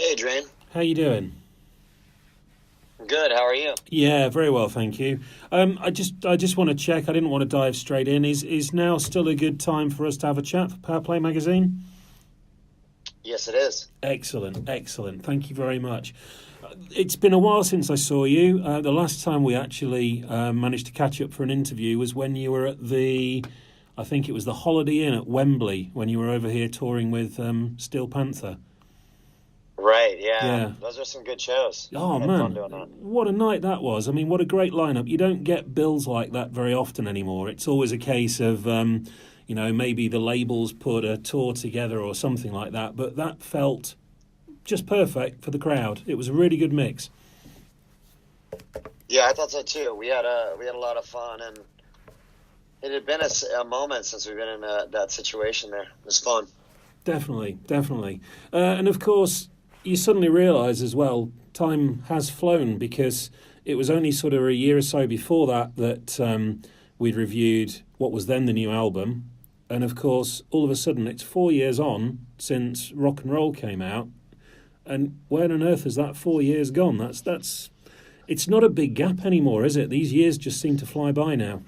Hey, Drain. How you doing? Good. How are you? Yeah, very well, thank you. I just want to check. I didn't want to dive straight in. Is now still a good time for us to have a chat for Power Play Magazine? Yes, it is. Excellent, excellent. Thank you very much. It's been a while since I saw you. The last time we actually managed to catch up for an interview was when you were at I think it was the Holiday Inn at Wembley when you were over here touring with Steel Panther. Right. Yeah. Yeah. Those are some good shows. Oh I had fun man, doing that. what a night that was! I mean, what a great lineup. You don't get bills like that very often anymore. It's always a case of, maybe the labels put a tour together or something like that. But that felt just perfect for the crowd. It was a really good mix. Yeah, I thought so too. We had a lot of fun, and it had been a moment since we've been in that situation. There, it was fun. Definitely, definitely. And of course, you suddenly realise as well, time has flown because it was only sort of a year or so before that we'd reviewed what was then the new album. And of course, all of a sudden, it's 4 years on since Rock and Roll came out. And where on earth has that 4 years gone? That's. It's not a big gap anymore, is it? These years just seem to fly by now.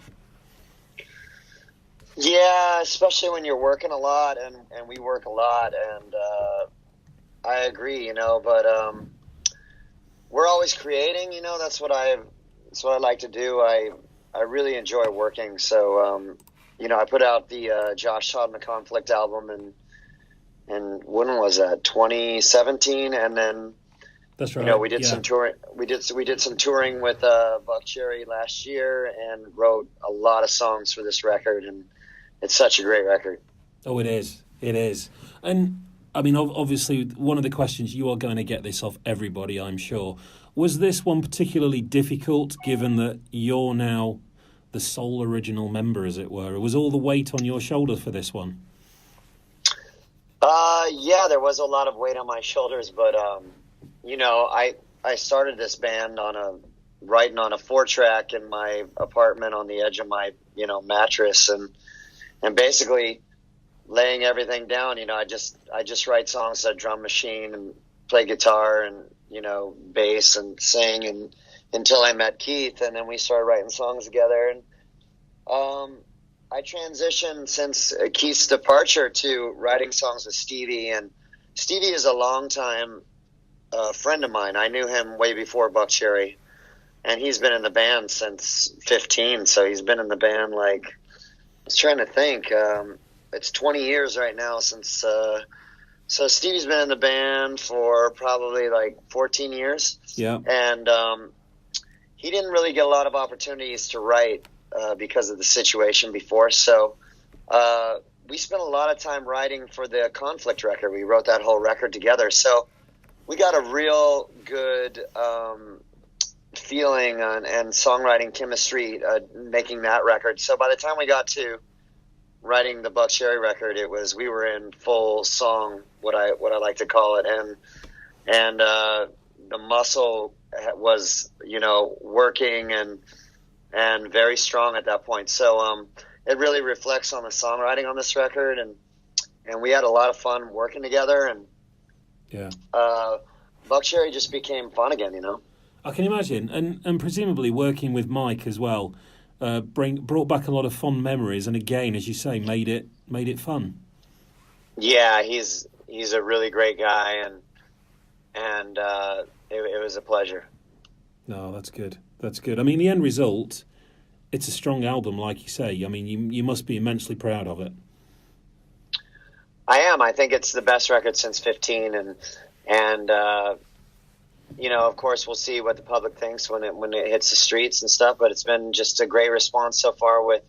Yeah, especially when you're working a lot, and we work a lot, and I agree. But we're always creating. That's what I like to do. I really enjoy working. So I put out the Josh Todd and the Conflict album, and when was that? 2017, and then That's right. we did Yeah. some touring. We did some touring with Buck Cherry last year, and wrote a lot of songs for this record, and it's such a great record. Oh, it is. It is. And I mean, obviously, one of the questions you are going to get this off everybody, I'm sure. Was this one particularly difficult, given that you're now the sole original member, as it were? Was all the weight on your shoulder for this one? Yeah, there was a lot of weight on my shoulders, but I started this band writing on a 4-track in my apartment on the edge of my mattress, and basically laying everything down. I just write songs at a drum machine and play guitar and bass and sing, and until I met Keith, and then we started writing songs together. And I transitioned since Keith's departure to writing songs with Stevie, and Stevie is a longtime friend of mine. I knew him way before Buck Cherry, and he's been in the band since 15. So he's been in the band I was trying to think. It's 20 years right now since. So Stevie's been in the band for probably 14 years. Yeah. And he didn't really get a lot of opportunities to write because of the situation before. So we spent a lot of time writing for the Conflict record. We wrote that whole record together. So we got a real good feeling and songwriting chemistry making that record. So by the time we got to writing the Buck Cherry record, we were in full song, what I like to call it, and the muscle was working and very strong at that point. So it really reflects on the songwriting on this record, and we had a lot of fun working together, and Yeah. Buck Cherry just became fun again. I can imagine. And presumably working with Mike as well brought back a lot of fond memories, and again, as you say, made it fun. Yeah, he's a really great guy, and it was a pleasure. No, that's good. That's good. I mean, the end result, it's a strong album, like you say. I mean, you must be immensely proud of it. I am. I think it's the best record since 15, and of course, we'll see what the public thinks when it hits the streets and stuff. But it's been just a great response so far with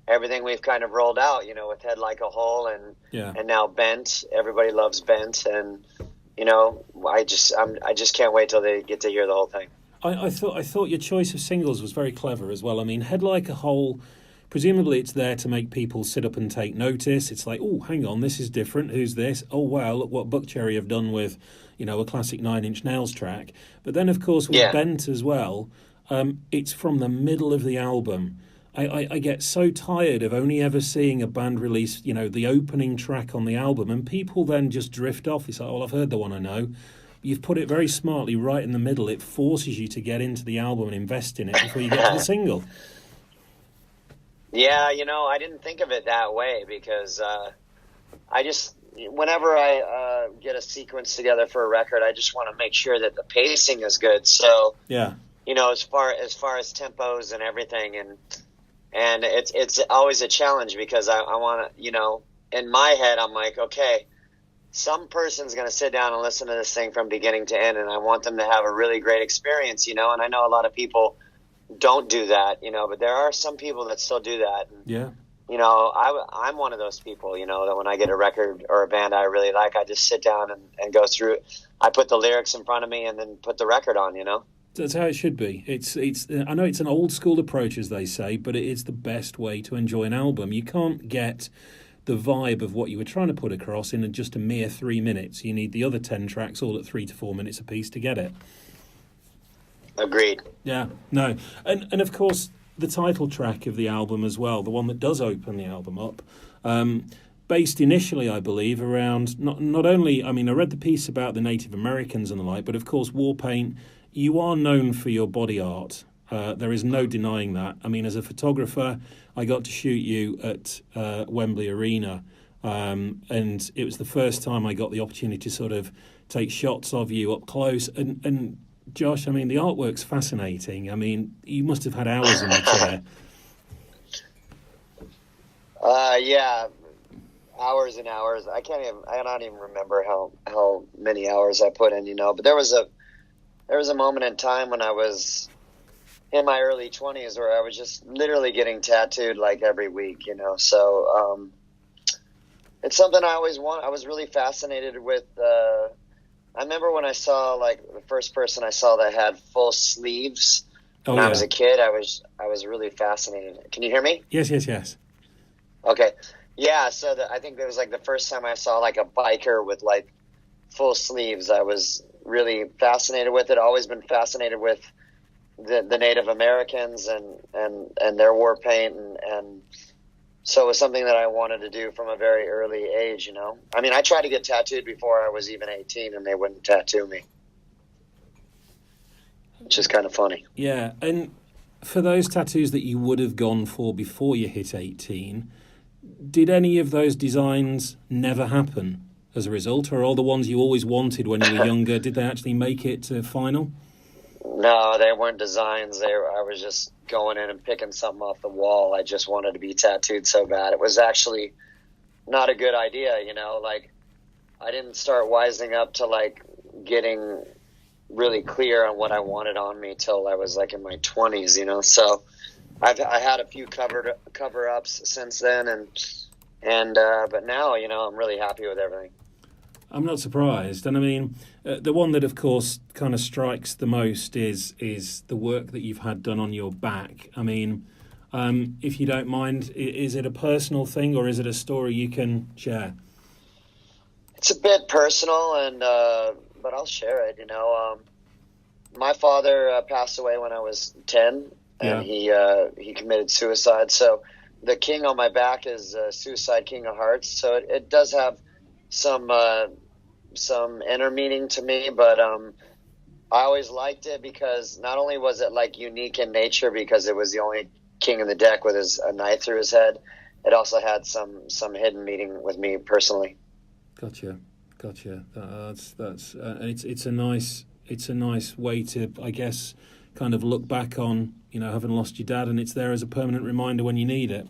everything we've kind of rolled out. With Head Like a Hole and now Bent. Everybody loves Bent, and I just can't wait till they get to hear the whole thing. I thought your choice of singles was very clever as well. I mean, Head Like a Hole, presumably it's there to make people sit up and take notice. It's like, oh, hang on, this is different. Who's this? Oh, wow, look what Buck Cherry have done with, a classic Nine Inch Nails track. But then, of course, with Bent as well, it's from the middle of the album. I get so tired of only ever seeing a band release, the opening track on the album, and people then just drift off. It's like, well, I've heard the one I know. you've put it very smartly right in the middle. It forces you to get into the album and invest in it before you get to the single. Yeah, I didn't think of it that way because whenever I get a sequence together for a record, I just want to make sure that the pacing is good. So, yeah, as far as tempos and everything, and it's always a challenge because I want to, in my head, I'm like, okay, some person's going to sit down and listen to this thing from beginning to end, and I want them to have a really great experience, and I know a lot of people don't do that, but there are some people that still do that. And, yeah. I'm one of those people, that when I get a record or a band I really like, I just sit down and go through it. I put the lyrics in front of me and then put the record on, That's how it should be. It's. I know it's an old school approach, as they say, but it is the best way to enjoy an album. You can't get the vibe of what you were trying to put across in just a mere 3 minutes. You need the other 10 tracks all at 3 to 4 minutes apiece to get it. Agreed. Yeah, no. And of course, the title track of the album as well, the one that does open the album up, based initially, I believe, around not only, I read the piece about the Native Americans and the like, but of course, Warpaint, you are known for your body art. There is no denying that. As a photographer, I got to shoot you at Wembley Arena, and it was the first time I got the opportunity to sort of take shots of you up close. And Josh, the artwork's fascinating. You must have had hours in the chair. Yeah, hours and hours. I don't even remember how many hours I put in, but there was a moment in time when I was in my early 20s where I was just literally getting tattooed like every week, so it's something I always want. I was really fascinated with. I remember when I saw the first person I saw that had full sleeves when I was a kid. I was really fascinated. Can you hear me? Yes. Okay. Yeah. So I think it was the first time I saw a biker with full sleeves. I was really fascinated with it. Always been fascinated with the Native Americans and their war paint and so it was something that I wanted to do from a very early age, I tried to get tattooed before I was even 18 and they wouldn't tattoo me, which is kind of funny. Yeah, and for those tattoos that you would have gone for before you hit 18, did any of those designs never happen as a result? Or all the ones you always wanted when you were younger, did they actually make it to final? No, they weren't designs. I was just going in and picking something off the wall. I just wanted to be tattooed so bad. It was actually not a good idea, I didn't start wising up to getting really clear on what I wanted on me till I was in my 20s, So I had a few cover ups since then, and but now I'm really happy with everything. I'm not surprised, and the one that, of course, kind of strikes the most is the work that you've had done on your back. If you don't mind, is it a personal thing or is it a story you can share? It's a bit personal, and but I'll share it. My father passed away when I was 10, and he committed suicide. So the king on my back is Suicide King of Hearts. So it does have some inner meaning to me, but I always liked it because not only was it unique in nature because it was the only king in the deck with a knife through his head, it also had some hidden meaning with me personally. Gotcha. That's it's a nice way to, I guess, kind of look back on having lost your dad, and it's there as a permanent reminder when you need it.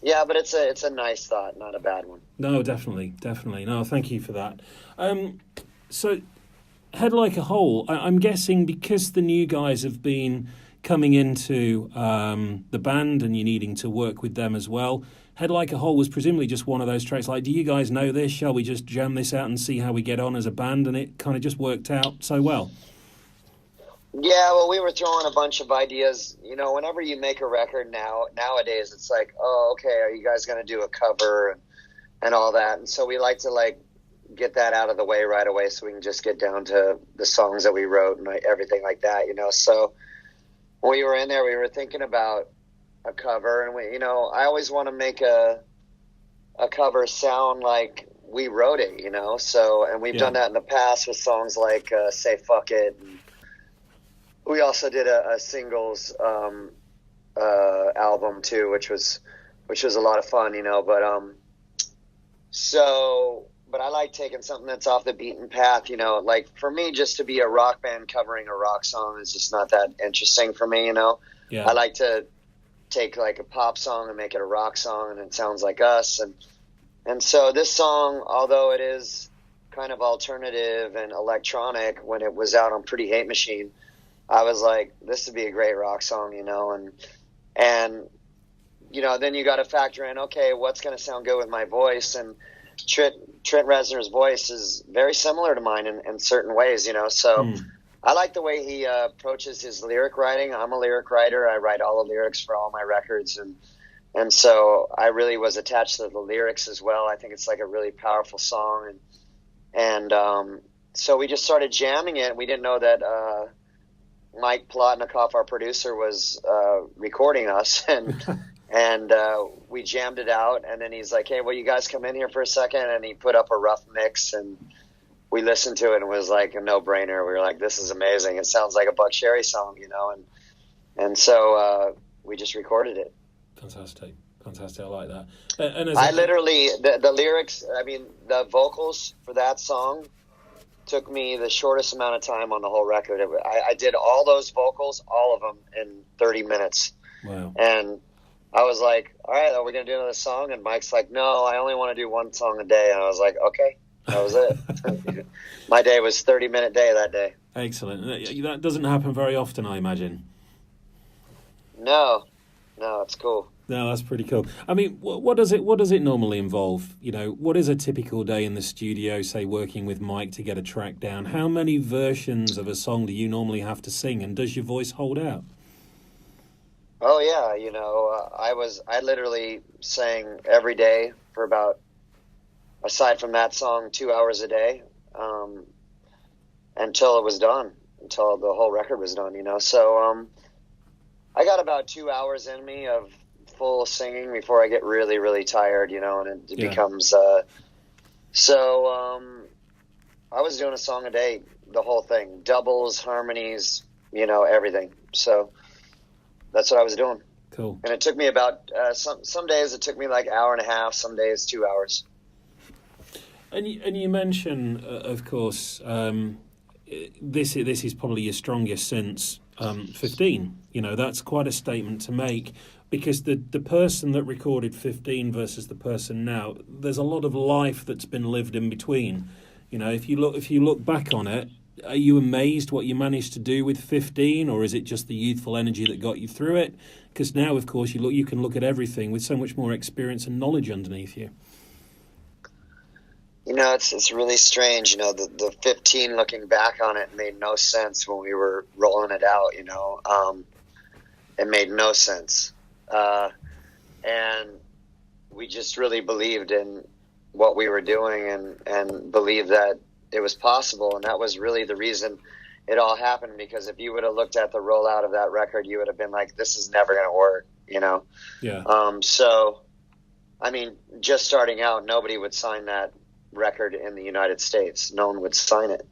Yeah, but it's a nice thought, not a bad one. No, definitely. No, thank you for that. So, Head Like a Hole, I'm guessing because the new guys have been coming into the band and you're needing to work with them as well, Head Like a Hole was presumably just one of those tracks. Do you guys know this? Shall we just jam this out and see how we get on as a band? And it kind of just worked out so well. Yeah, well, we were throwing a bunch of ideas. Whenever you make a record nowadays, it's oh, okay, are you guys going to do a cover and all that? And so we like to get that out of the way right away so we can just get down to the songs that we wrote and everything like that, So when we were in there, we were thinking about a cover, and I always want to make a cover sound like we wrote it, you know. So, and we've done that in the past with songs like "Say Fuck It." And we also did a singles album too, which was a lot of fun, you know. But but I like taking something that's off the beaten path, you know. Like for me, just to be a rock band covering a rock song is just not that interesting for me, you know. Yeah. I like to take like a pop song and make it a rock song, and it sounds like us. And so this song, although it is kind of alternative and electronic, when it was out on Pretty Hate Machine, I was like, this would be a great rock song, you know. And you know, then you got to factor in, okay, what's going to sound good with my voice? And Trent Reznor's voice is very similar to mine in certain ways, you know. So I like the way he approaches his lyric writing. I'm a lyric writer. I write all the lyrics for all my records, and so I really was attached to the lyrics as well. I think it's like a really powerful song, and so we just started jamming it. We didn't know that Mike Plotnikoff, our producer, was recording us, and we jammed it out. And then he's like, "Hey, will you guys come in here for a second?" And he put up a rough mix, and we listened to it, and it was like a no-brainer. We were like, "This is amazing! It sounds like a Buckcherry song, you know." And so we just recorded it. Fantastic. I like that. And I literally the lyrics. I mean, the vocals for that song took me the shortest amount of time on the whole record. I did all those vocals, all of them, in 30 minutes. Wow. And I was like, all right, are we going to do another song? And Mike's like, no, I only want to do one song a day. And I was like, okay, that was it. My day was 30-minute day that day. Excellent. That doesn't happen very often, I imagine. No, it's cool. No, that's pretty cool. I mean, what does it normally involve? You know, what is a typical day in the studio, say, working with Mike to get a track down? How many versions of a song do you normally have to sing, and does your voice hold out? Oh yeah, you know, I literally sang every day for about, aside from that song, 2 hours a day, until it was done, until the whole record was done, you know. So I got about 2 hours in me of full singing before I get really, really tired, you know, and it becomes so I was doing a song a day, the whole thing, doubles, harmonies, you know, everything. So that's what I was doing. Cool. And it took me about some days it took me like an hour and a half, some days 2 hours. And you mention, of course, this is probably your strongest since 15. You know, that's quite a statement to make, because the person that recorded 15 versus the person now, there's a lot of life that's been lived in between. You know, if you look back on it, are you amazed what you managed to do with 15, or is it just the youthful energy that got you through it? Because now, of course, you can look at everything with so much more experience and knowledge underneath you. You know, it's really strange. You know, the 15, looking back on it, made no sense when we were rolling it out. You know, it made no sense, and we just really believed in what we were doing and believed that it was possible. And that was really the reason it all happened, because if you would have looked at the rollout of that record, you would have been like, this is never going to work, you know? Yeah. So, I mean, just starting out, nobody would sign that record in the United States. No one would sign it.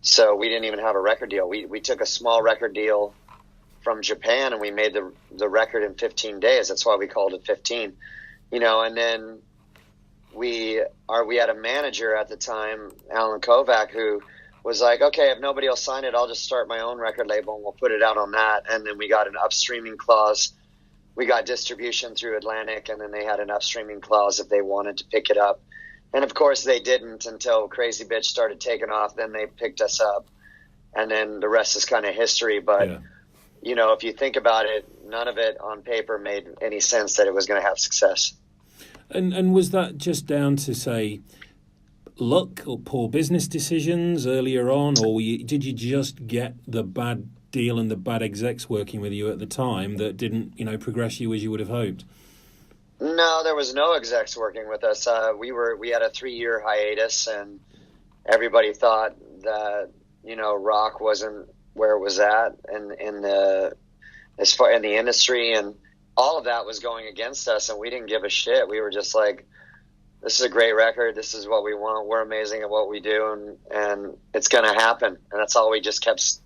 So we didn't even have a record deal. We took a small record deal from Japan, and we made the record in 15 days. That's why we called it 15, you know. And then we had a manager at the time, Alan Kovac, who was like, okay, if nobody will sign it, I'll just start my own record label and we'll put it out on that. And then we got an upstreaming clause. We got distribution through Atlantic, and then they had an upstreaming clause if they wanted to pick it up. And of course they didn't until Crazy Bitch started taking off. Then they picked us up, and then the rest is kind of history. But you know, if you think about it, none of it on paper made any sense that it was going to have success. And was that just down to, say, luck or poor business decisions earlier on, or did you just get the bad deal and the bad execs working with you at the time that didn't, you know, progress you as you would have hoped? No, there was no execs working with us. We had a 3-year hiatus, and everybody thought that, you know, rock wasn't where it was at in the industry, and all of that was going against us, and we didn't give a shit. We were just like, this is a great record. This is what we want. We're amazing at what we do, and it's going to happen. And that's all we just kept,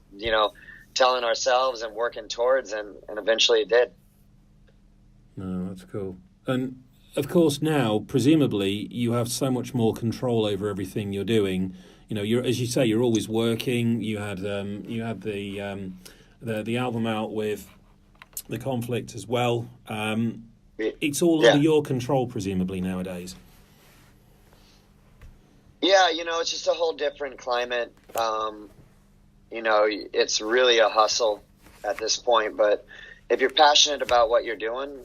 telling ourselves and working towards, and eventually it did. No, that's cool. And of course, now presumably you have so much more control over everything you're doing. You're, as you say, you're always working. You had the album out with The Conflict as well. It's all under your control, presumably, nowadays. Yeah, it's just a whole different climate. It's really a hustle at this point. But if you're passionate about what you're doing,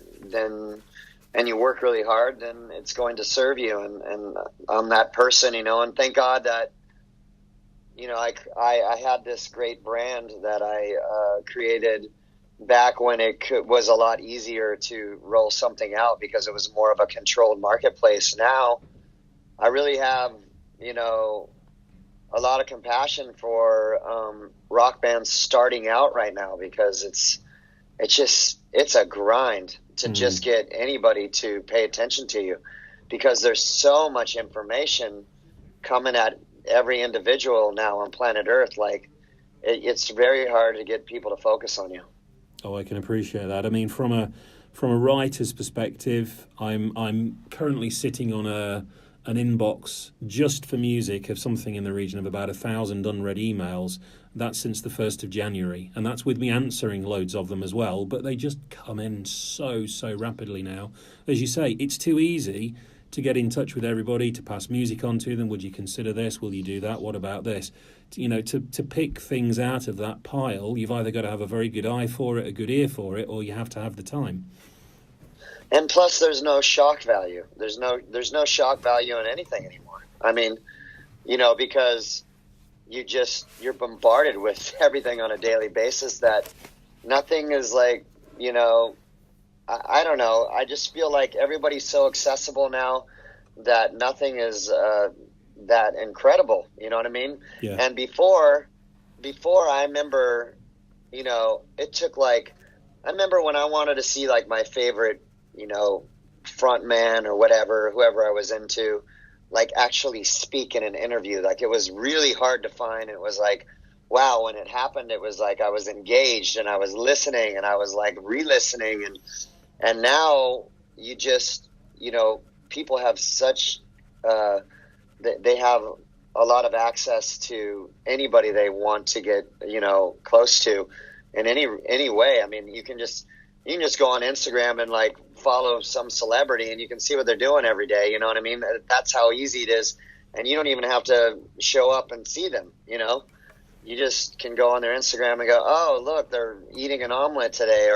and you work really hard, then it's going to serve you. And I'm that person, and thank God that, I had this great brand that I created back when it was a lot easier to roll something out because it was more of a controlled marketplace. Now I really have, a lot of compassion for rock bands starting out right now, because it's a grind to just get anybody to pay attention to you, because there's so much information coming at every individual now on planet Earth. Like it's very hard to get people to focus on you. Oh, I can appreciate that. I mean, from a writer's perspective, I'm currently sitting on an inbox just for music of something in the region of about 1,000 unread emails. That's since the 1st of January, and that's with me answering loads of them as well, but they just come in so rapidly now. As you say, it's too easy to get in touch with everybody, to pass music on to them. Would you consider this? Will you do that? What about this? To pick things out of that pile, you've either got to have a very good eye for it, a good ear for it, or you have to have the time. And plus, there's no shock value. There's no shock value in anything anymore. I mean, because you're bombarded with everything on a daily basis, that nothing is like, I don't know. I just feel like everybody's so accessible now that nothing is that incredible. You know what I mean? Yeah. And before I remember, it took I remember when I wanted to see my favorite, front man or whoever I was into, actually speak in an interview. It was really hard to find. It was wow, when it happened, it was I was engaged and I was listening and I was re-listening, and now you just, people have such, they have a lot of access to anybody they want to get, close to in any way. I mean, you can just go on Instagram and follow some celebrity and you can see what they're doing every day. You know what I mean? That's how easy it is. And you don't even have to show up and see them, You just can go on their Instagram and go, oh, look, they're eating an omelet today,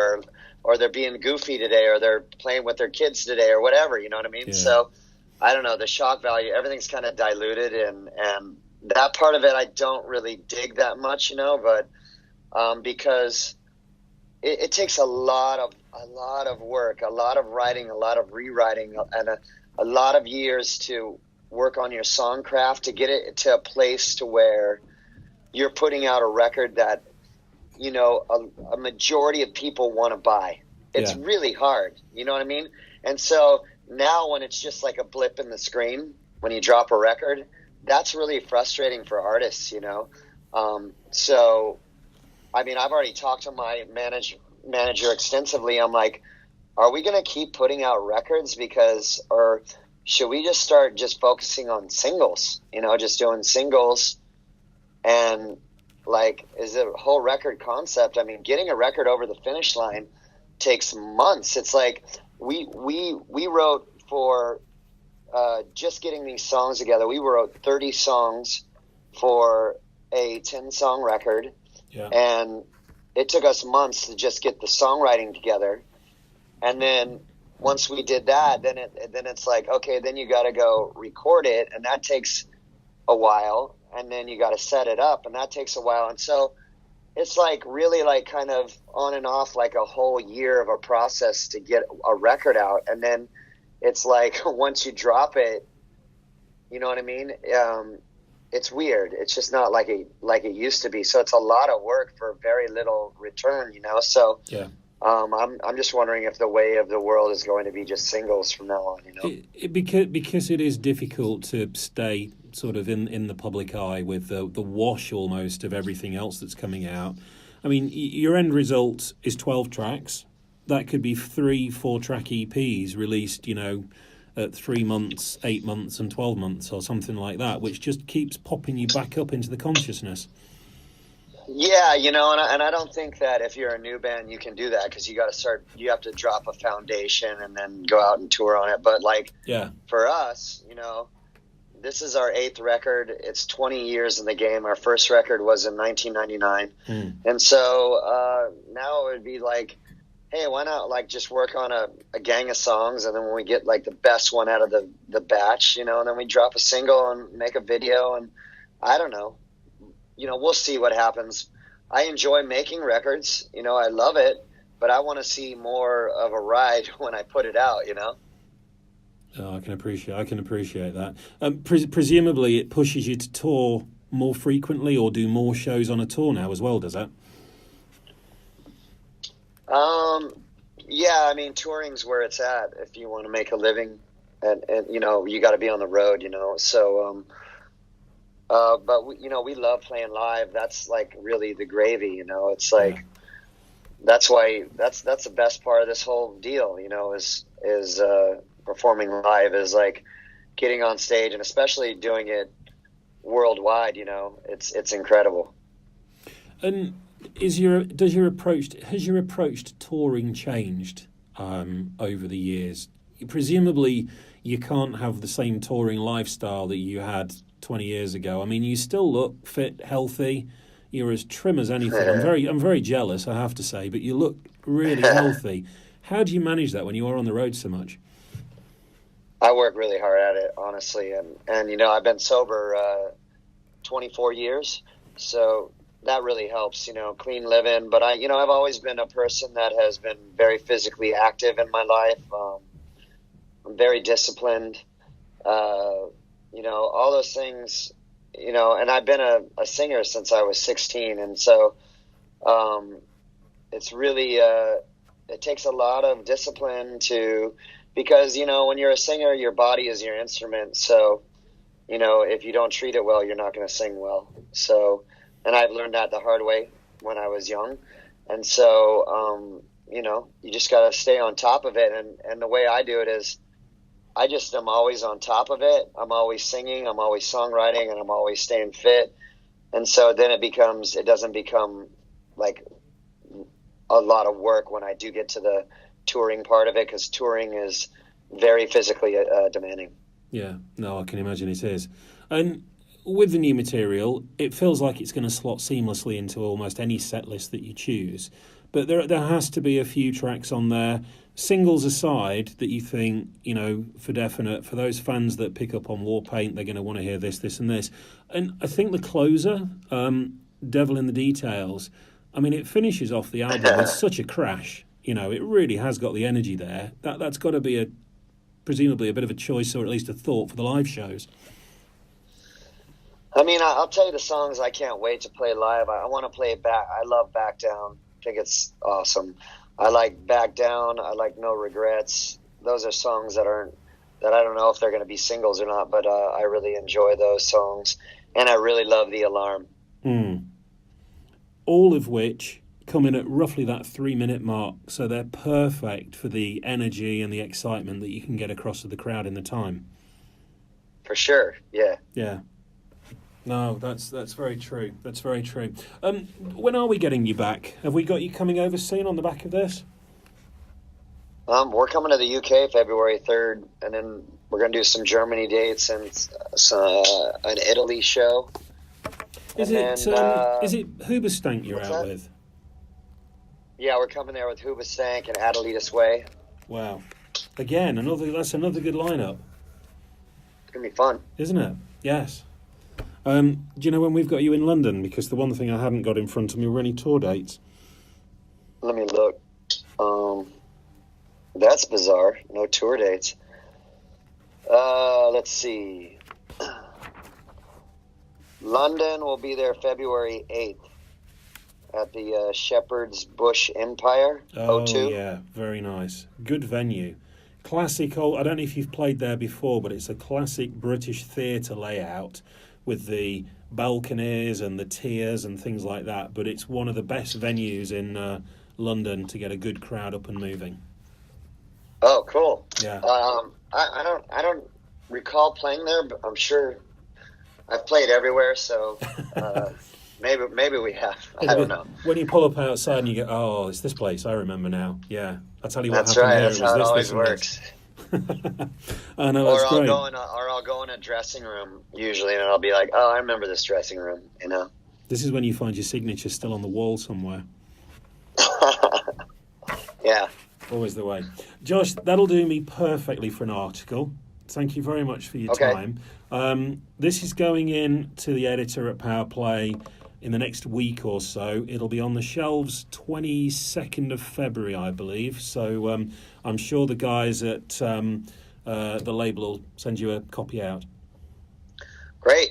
or they're being goofy today, or they're playing with their kids today, or whatever, you know what I mean? Yeah. So I don't know, the shock value, everything's kind of diluted, and that part of it I don't really dig that much, but because it takes a lot of work, a lot of writing, a lot of rewriting, and a lot of years to work on your song craft to get it to a place to where you're putting out a record that a majority of people want to buy. It's really hard, you know what I mean? And so now when it's just like a blip in the screen when you drop a record, that's really frustrating for artists, So I mean, I've already talked to my manager extensively. I'm like, are we going to keep putting out records or should we just start just focusing on singles, just doing singles? And is it a whole record concept? I mean, getting a record over the finish line takes months. It's we wrote for just getting these songs together. We wrote 30 songs for a 10-song record. Yeah. And it took us months to just get the songwriting together. And then once we did that, then it's okay, then you got to go record it, and that takes a while. And then you got to set it up, and that takes a while. And so it's really kind of on and off, a whole year of a process to get a record out. And then it's once you drop it, you know what I mean? It's weird. It's just not like it used to be. So it's a lot of work for very little return, So yeah. I'm just wondering if the way of the world is going to be just singles from now on. Because it is difficult to stay sort of in the public eye with the wash almost of everything else that's coming out. I mean, your end result is 12 tracks. That could be 3-4 track EPs released, at 3 months, 8 months, and 12 months, or something like that, which just keeps popping you back up into the consciousness. Yeah, and I don't think that if you're a new band, you can do that, because you have to drop a foundation and then go out and tour on it. But for us, this is our 8th record. It's 20 years in the game. Our first record was in 1999. And so now it would be like, hey, why not just work on a gang of songs, and then when we get the best one out of the batch, and then we drop a single and make a video, and I don't know. We'll see what happens. I enjoy making records. I love it, but I want to see more of a ride when I put it out, Oh, I can appreciate that. Presumably it pushes you to tour more frequently or do more shows on a tour now as well, does it? Yeah, I mean, touring's where it's at if you want to make a living, and you got to be on the road, so but we love playing live. That's really the gravy, it's that's why that's the best part of this whole deal, is performing live, is getting on stage, and especially doing it worldwide, it's incredible. And has your approach to touring changed over the years? Presumably you can't have the same touring lifestyle that you had 20 years ago. I mean, you still look fit, healthy. You're as trim as anything. I'm very jealous, I have to say, but you look really healthy. How do you manage that when you are on the road so much? I work really hard at it, honestly, and I've been sober 24 years, so that really helps, clean living. But I've always been a person that has been very physically active in my life. I'm very disciplined, all those things, and I've been a singer since I was 16. And so it's really, it takes a lot of discipline because, when you're a singer, your body is your instrument. So, if you don't treat it well, you're not going to sing well. So, and I've learned that the hard way when I was young. And so, you just got to stay on top of it. And the way I do it is I just am always on top of it. I'm always singing, I'm always songwriting, and I'm always staying fit. And so then it doesn't become a lot of work when I do get to the touring part of it, because touring is very physically demanding. Yeah, no, I can imagine it is. And with the new material, it feels like it's going to slot seamlessly into almost any set list that you choose. But there has to be a few tracks on there, singles aside, that you think, for definite, for those fans that pick up on Warpaint, they're going to want to hear this, this and this. And I think the closer, Devil in the Details, I mean, it finishes off the album with such a crash. It really has got the energy there. That's got to be presumably a bit of a choice, or at least a thought for the live shows. I mean, I'll tell you the songs I can't wait to play live. I want to play it back. I love Back Down. I think it's awesome. I like Back Down. I like No Regrets. Those are songs that I don't know if they're going to be singles or not, but I really enjoy those songs. And I really love The Alarm. All of which come in at roughly that 3-minute mark, so they're perfect for the energy and the excitement that you can get across to the crowd in the time. For sure, yeah. Yeah. No, that's very true. That's very true. When are we getting you back? Have we got you coming over soon on the back of this? We're coming to the UK February 3rd, and then we're going to do some Germany dates and an Italy show. Is it Hoobastank you're out with? Yeah, we're coming there with Hoobastank and Adelita's Way. Wow. Again, that's another good lineup. It's going to be fun. Isn't it? Yes. Do you know when we've got you in London? Because the one thing I hadn't got in front of me were any tour dates. Let me look. That's bizarre. No tour dates. Let's see. London will be there February 8th. at the Shepherd's Bush Empire, Oh, O2. yeah, very nice. Good venue. Classic old, I don't know if you've played there before, but it's a classic British theatre layout with the balconies and the tiers and things like that. But it's one of the best venues in London to get a good crowd up and moving. Oh, cool. Yeah. I don't recall playing there, but I'm sure I've played everywhere, so maybe we have. I don't know. When you pull up outside and you go, oh, it's this place, I remember now. Yeah, I'll tell you what That's happened right. there. That's It was how it this, always this, and this. works. I know, that's great. Or I'll go in a dressing room usually, and I'll be like, "Oh, I remember this dressing room." You know. This is when you find your signature still on the wall somewhere. Yeah. Always the way. Josh, that'll do me perfectly for an article. Thank you very much for your time. This is going in to the editor at Power Play in the next week or so. It'll be on the shelves 22nd of February, I believe. So I'm sure the guys at the label will send you a copy out. Great.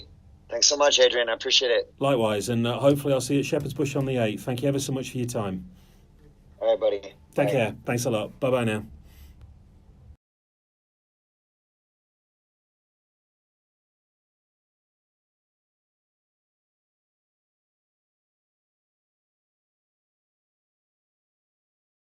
Thanks so much, Adrian. I appreciate it. Likewise, and hopefully I'll see you at Shepherd's Bush on the 8th. Thank you ever so much for your time. All right, buddy. Take Bye. care. Thanks a lot. Bye-bye now.